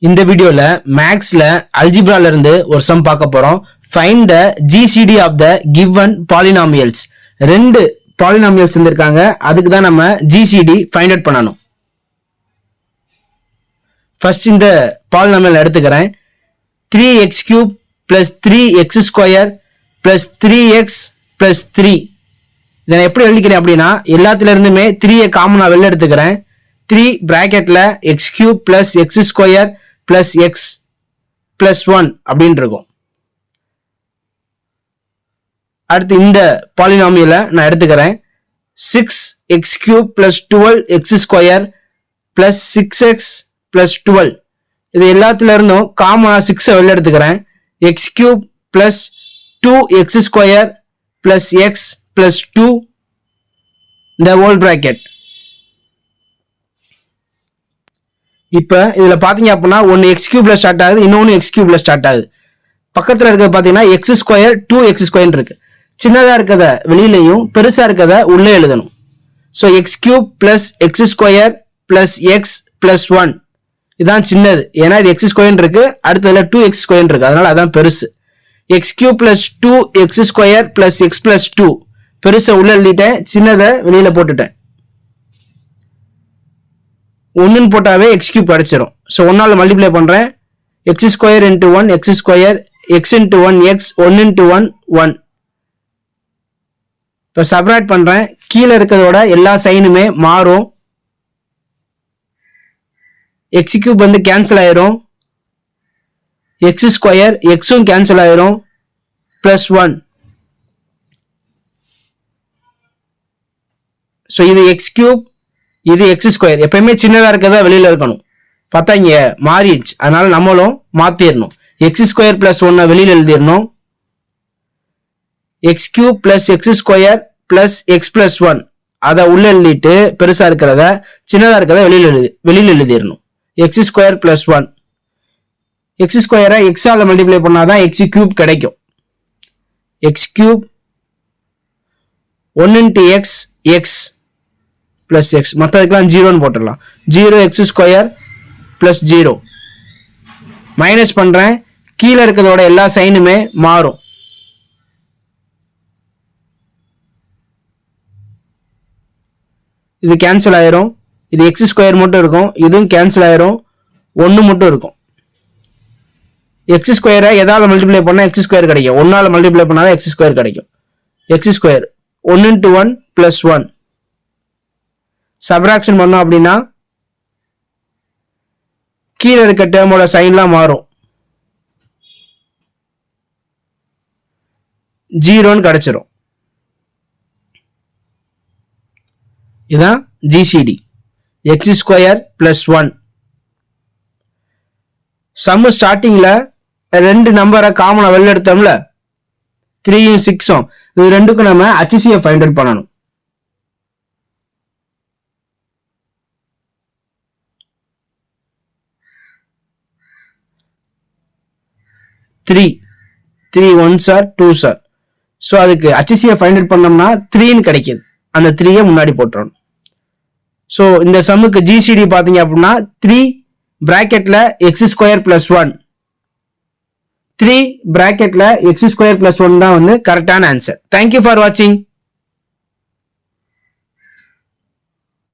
இந்த வீடியோல மேக்ஸ்ல அல்ஜிப்ரால இருந்து ஒரு சம் பார்க்க போறோம். Find the GCD of the given polynomials. ரெண்டு பாலினாமியல்ஸ் இருந்திருக்காங்க, அதுக்கு தான் நம்ம ஜிசிடி ஃபைண்ட் அவுட் பண்ணணும். ஃபர்ஸ்ட் இந்த பாலினாமியல் எடுத்துக்கிறேன். 3x³ + 3x² + 3x + 3. இதை எப்படி எழுதிக்கிறேன் அப்படின்னா, எல்லாத்துல இருந்துமே 3 காமனா வெளில எடுத்துக்கிறேன். 3 பிராக்கெட்ல x³ + x² + x + 1 அப்படின்னு இருக்கும். அடுத்து இந்த பாலினாமியலை நான் எடுத்துக்கிறேன். 6x³ + 12x² + 6x + 12. இது எல்லாத்துல இருந்தும் காமனா 6 வெளில எடுத்துக்கிறேன். x³ + 2x² + x + 2 the whole bracket. இப்ப இதுல பாத்தீங்க அப்படின்னா ஒன்னு x³ ஸ்டார்ட் ஆகுது, இன்னொன்னு x³ ஸ்டார்ட் ஆகுது. பக்கத்துல இருக்கிறது பாத்தீங்கன்னா x², 2x² இருக்கு. சின்னதா இருக்கிறத வெளியிலையும் பெருசா இருக்கிறத உள்ளே எழுதணும். ஸோ x³ + x² + x + 1 இதான் சின்னது, ஏன்னா இது x² இருக்கு, அடுத்ததுல 2x² இருக்கு, அதனால அதான் பெருசு. x³ + 2x² + x + 2 பெருசை உள்ள எழுதிட்டேன், சின்னதை வெளியில போட்டுட்டேன். 1 போட்டாவே x³ கிடைச்சிரும். ஸோ 1ஆல மல்டிப்ளை பண்றேன். x² × 1 x², x × 1 x, 1 × 1 1. இப்போ சப்ராக்ட் பண்றேன். கீழே இருக்கிறதோட எல்லா சைனுமே மாறும். x³ வந்து கேன்சல் ஆயிரும், x², x-ம் கேன்சல் ஆயிரும், +1. ஸோ இது x³ இது x². எப்பயுமே சின்னதா இருக்கிறதா வெளியில இருக்கணும். பார்த்தா இங்க மாறிடுச்சு, அதனால நம்மளும் மாத்திரணும். x² + 1 வெளியில எழுதிடணும். x³ + x² + x + 1 அதை உள்ள எழுதிட்டு பெருசா இருக்கிறத சின்னதா இருக்கிறத வெளியில எழுதிடணும். x² + 1. x² x-ஆல மல்டிப்ளை பண்ணாதான் x³ கிடைக்கும். x³ 1 × x x + x, மற்றதுக்கெல்லாம் 0ன்னு போட்டுடலாம். 0x² + 0. மைனஸ் பண்றேன். கீழே இருக்கிறதோட எல்லா சைனுமே மாறும். இது கேன்சல் ஆயிரும், இது x² மட்டும் இருக்கும், இதுவும் கேன்சல் ஆயிரும், 1 மட்டும் இருக்கும். x² எதால மல்டிப்ளை பண்ணா x² கிடைக்கும், 1ஆல மல்டிப்ளை பண்ணாதான் x² கிடைக்கும். x² 1 × 1 + 1. சப்ராக்ஷன் பண்ணோம் அப்படின்னா கீழே இருக்க டேர்மோட சைன்லாம் மாறும், 0ன்னு கிடைச்சிரும். இதான் ஜிசிடி x² + 1. சம் ஸ்டார்டிங்ல ரெண்டு நம்பரை காமனா வெளில எடுத்தோம்ல, 3ம் 6ம், இது ரெண்டுக்கும் நம்ம HCF ஃபைண்ட் அவுட் பண்ணணும். 3 1s are 2s are. So அதுக்கு HCF ஃபைண்ட் அவுட் பண்ணோம்னா 3ன்னு கிடைக்குது, அந்த 3யை முன்னாடி போட்டுறணும். ஸோ இந்த சம்முக்கு ஜிசிடி பார்த்தீங்க அப்படின்னா 3 பிராக்கெட்ல x² + 1, 3 பிராக்கெட்ல x² + 1 தான் வந்து கரெக்டான ஆன்சர். தேங்க்யூ ஃபார் வாட்சிங்.